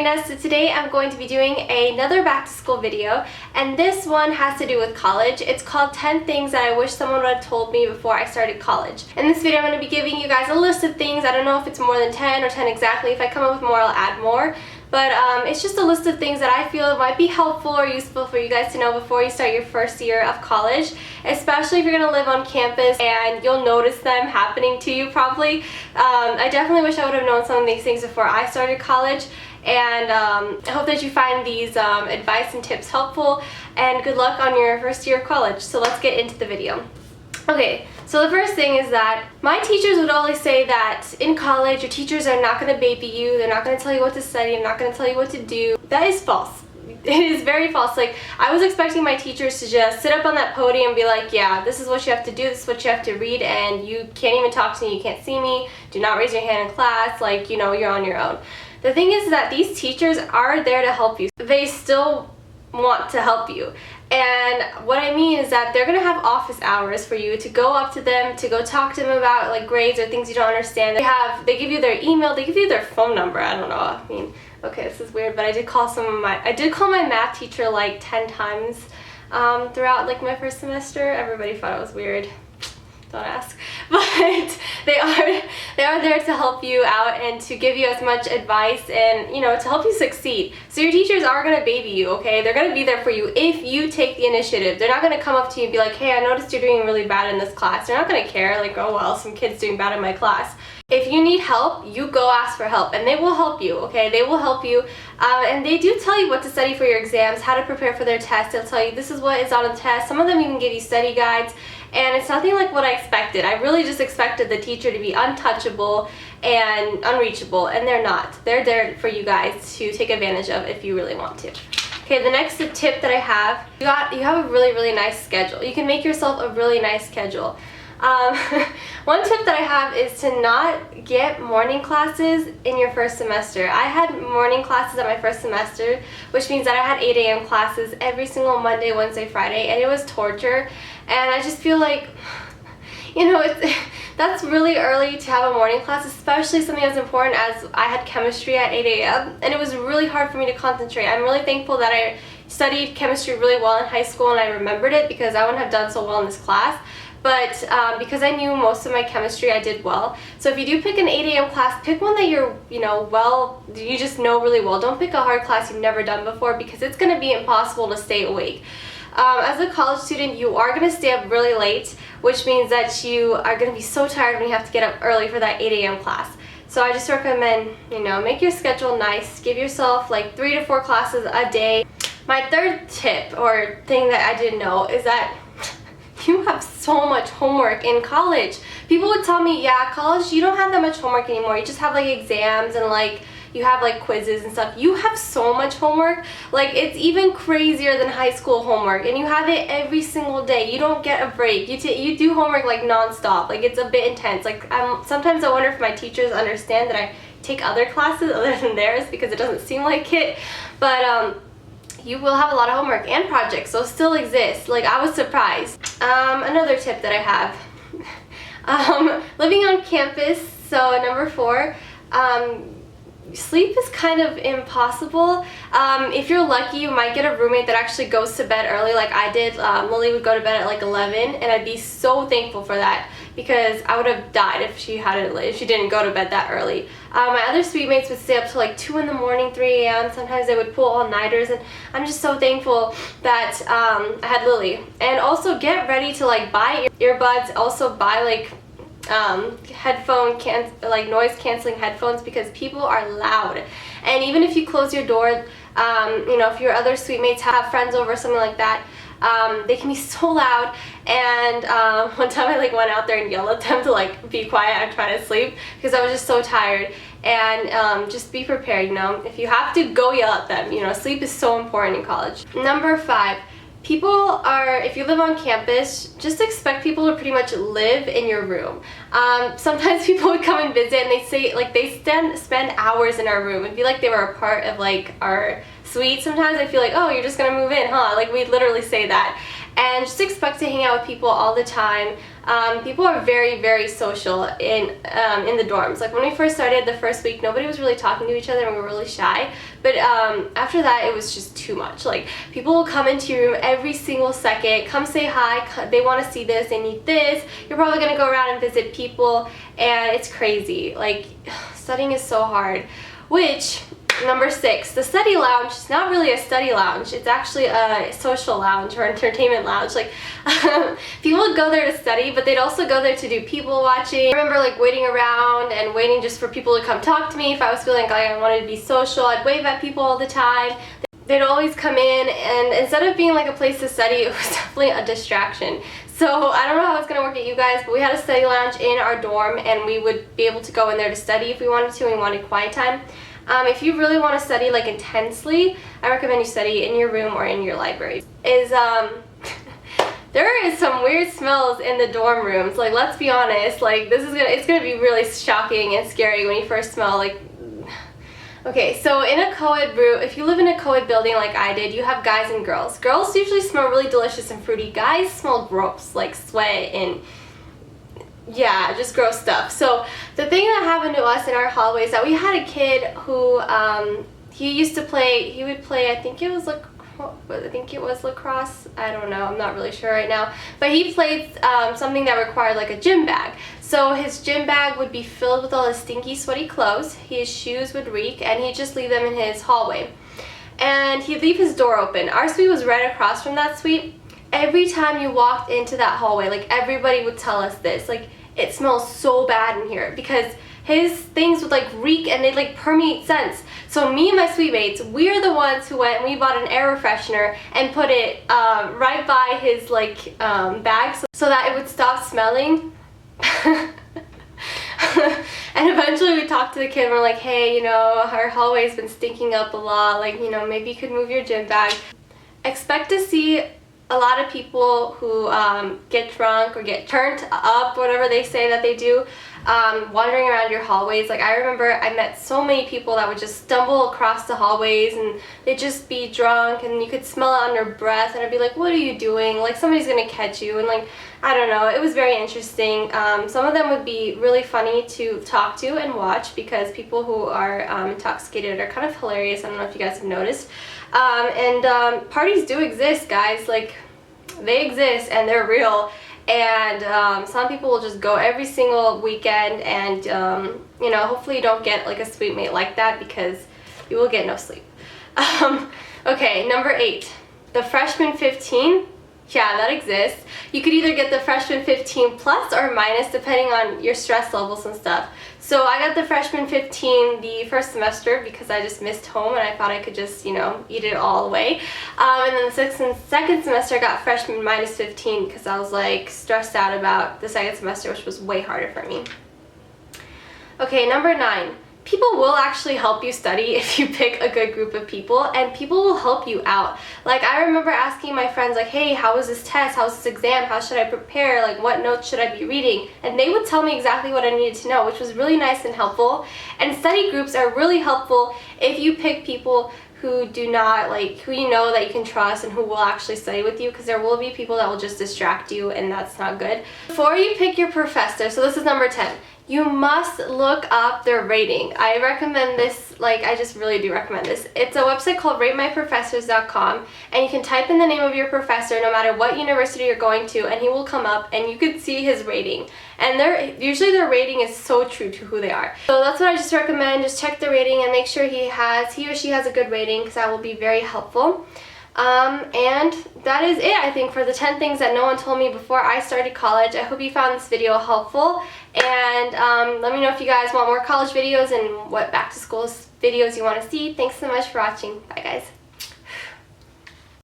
Karina. So today I'm going to be doing another back to school video, and this one has to do with college. It's called 10 things that I wish someone would have told me before I started college. In this video I'm going to be giving you guys a list of things. I don't know if it's more than 10 or 10 exactly. If I come up with more, I'll add more. But it's just a list of things that I feel might be helpful or useful for you guys to know before you start your first year of college, especially if you're going to live on campus and you'll notice them happening to you probably. I definitely wish I would have known some of these things before I started college, and I hope that you find these advice and tips helpful, and good luck on your first year of college. So let's get into the video. Okay, so the first thing is that my teachers would always say that in college your teachers are not going to baby you, they're not going to tell you what to study, they're not going to tell you what to do. That is false. It is very false. Like, I was expecting my teachers to just sit up on that podium and be like, yeah, this is what you have to do, this is what you have to read, and you can't even talk to me, you can't see me, do not raise your hand in class, like, you know, you're on your own. The thing is that these teachers are there to help you. They still want to help you. And what I mean is that they're going to have office hours for you to go up to them, to go talk to them about like grades or things you don't understand. They give you their email, they give you their phone number. I don't know. I mean, okay, this is weird, but I did call my math teacher like 10 times throughout like my first semester. Everybody thought it was weird. Don't ask. But they are there to help you out and to give you as much advice and, you know, to help you succeed. So your teachers are going to baby you, okay? They're going to be there for you if you take the initiative. They're not going to come up to you and be like, hey, I noticed you're doing really bad in this class. They're not going to care, like, oh, well, some kid's doing bad in my class. If you need help, you go ask for help, and they will help you, okay? They will help you, and they do tell you what to study for your exams, how to prepare for their tests. They'll tell you this is what is on the test. Some of them even give you study guides, and it's nothing like what I expected. I really just expected the teacher to be untouchable and unreachable, and they're not. They're there for you guys to take advantage of if you really want to. Okay, the next tip that I have, you have a really, really nice schedule. You can make yourself a really nice schedule. One tip that I have is to not get morning classes in your first semester. I had morning classes at my first semester, which means that I had 8 a.m. classes every single Monday, Wednesday, Friday, and it was torture. And I just feel like, you know, that's really early to have a morning class, especially something as important as I had chemistry at 8 a.m. and it was really hard for me to concentrate. I'm really thankful that I studied chemistry really well in high school and I remembered it, because I wouldn't have done so well in this class. But because I knew most of my chemistry, I did well. So if you do pick an 8 a.m. class, pick one that you're, you know, you just know really well. Don't pick a hard class you've never done before, because it's going to be impossible to stay awake. As a college student, you are going to stay up really late, which means that you are going to be so tired when you have to get up early for that 8 a.m. class. So I just recommend, you know, make your schedule nice. Give yourself like 3 to 4 classes a day. My third tip or thing that I didn't know is that you have so much homework in college. People would tell me, yeah, college, you don't have that much homework anymore. You just have like exams and like you have like quizzes and stuff. You have so much homework. Like, it's even crazier than high school homework, and you have it every single day. You don't get a break. You do homework like non-stop. Like, it's a bit intense. Like, sometimes I wonder if my teachers understand that I take other classes other than theirs, because it doesn't seem like it. But you will have a lot of homework and projects, so still exists. Like, I was surprised. Another tip that I have, living on campus, so number 4, sleep is kind of impossible. If you're lucky, you might get a roommate that actually goes to bed early like I did. Lily would go to bed at like 11, and I'd be so thankful for that, because I would have died if she didn't go to bed that early. My other suite mates would stay up till like 2 in the morning, 3 a.m. Sometimes they would pull all-nighters, and I'm just so thankful that I had Lily. And also get ready to like buy earbuds. Also buy like noise canceling headphones, because people are loud. And even if you close your door, you know, if your other suite mates have friends over or something like that, they can be so loud. And one time I like went out there and yelled at them to like be quiet, I'm trying to sleep, because I was just so tired. And just be prepared, you know, if you have to, go yell at them. You know, sleep is so important in college. Number 5, if you live on campus, just expect people to pretty much live in your room. Sometimes people would come and visit, and they say, like, they spend hours in our room. It'd be like they were a part of like our suite. Sometimes I feel like, oh, you're just gonna move in, huh? Like, we literally say that. And just expect to hang out with people all the time. People are very, very social in the dorms. Like when we first started the first week, nobody was really talking to each other and we were really shy. But after that, it was just too much. Like people will come into your room every single second, come say hi, they want to see this, they need this. You're probably going to go around and visit people, and it's crazy. Like studying is so hard. Which, number 6, the study lounge is not really a study lounge. It's actually a social lounge or entertainment lounge. Like people would go there to study, but they'd also go there to do people watching. I remember like waiting around and waiting just for people to come talk to me. If I was feeling like I wanted to be social, I'd wave at people all the time. They'd always come in, and instead of being like a place to study, it was definitely a distraction. So I don't know how it's going to work at you guys, but we had a study lounge in our dorm, and we would be able to go in there to study if we wanted to and we wanted quiet time. If you really want to study like intensely, I recommend you study in your room or in your library. There is some weird smells in the dorm rooms. Like, let's be honest, like it's gonna be really shocking and scary when you first smell like. Okay, so in a co-ed room, if you live in a co-ed building like I did, you have guys and girls. Girls usually smell really delicious and fruity. Guys smell gross, like sweat and yeah, just gross stuff. So the thing that happened to us in our hallway is that we had a kid who he would play, I think it was lacrosse. I don't know, I'm not really sure right now. But he played something that required like a gym bag. So his gym bag would be filled with all his stinky, sweaty clothes. His shoes would reek, and he'd just leave them in his hallway. And he'd leave his door open. Our suite was right across from that suite. Every time you walked into that hallway, like everybody would tell us this, like it smells so bad in here, because his things would like reek and they'd like permeate scents. So me and my suite mates, we're the ones who went and we bought an air freshener and put it right by his like bag so that it would stop smelling. And eventually we talked to the kid and we're like, hey, you know, our hallway's been stinking up a lot, like, you know, maybe you could move your gym bag. Expect to see a lot of people who get drunk or get turned up, whatever they say that they do, wandering around your hallways. Like I remember I met so many people that would just stumble across the hallways and they'd just be drunk and you could smell it on their breath and I'd be like, what are you doing? Like somebody's gonna catch you. And like, I don't know, it was very interesting. Some of them would be really funny to talk to and watch because people who are intoxicated are kind of hilarious. I don't know if you guys have noticed. Parties do exist, guys. Like they exist and they're real. And some people will just go every single weekend and you know, hopefully you don't get like a suite mate like that because you will get no sleep. Okay, number 8, the freshman 15. Yeah, that exists. You could either get the freshman 15 plus or minus depending on your stress levels and stuff. So I got the freshman 15 the first semester because I just missed home and I thought I could just, you know, eat it all away. And then the second semester I got freshman minus 15 because I was like stressed out about the second semester, which was way harder for me. Okay, number 9. People will actually help you study if you pick a good group of people, and people will help you out. Like I remember asking my friends like, hey, how was this test? How was this exam? How should I prepare? Like what notes should I be reading? And they would tell me exactly what I needed to know, which was really nice and helpful. And study groups are really helpful if you pick people who do not, like, who you know that you can trust and who will actually study with you, because there will be people that will just distract you and that's not good. Before you pick your professor, so this is number 10, you must look up their rating. I recommend this, like I just really do recommend this. It's a website called ratemyprofessors.com, and you can type in the name of your professor no matter what university you're going to, and he will come up and you could see his rating. And usually their rating is so true to who they are. So that's what I just recommend. Just check the rating and make sure he or she has a good rating, because that will be very helpful. And that is it, I think, for the 10 things that no one told me before I started college. I hope you found this video helpful, and let me know if you guys want more college videos and what back to school videos you want to see. Thanks so much for watching. Bye, guys.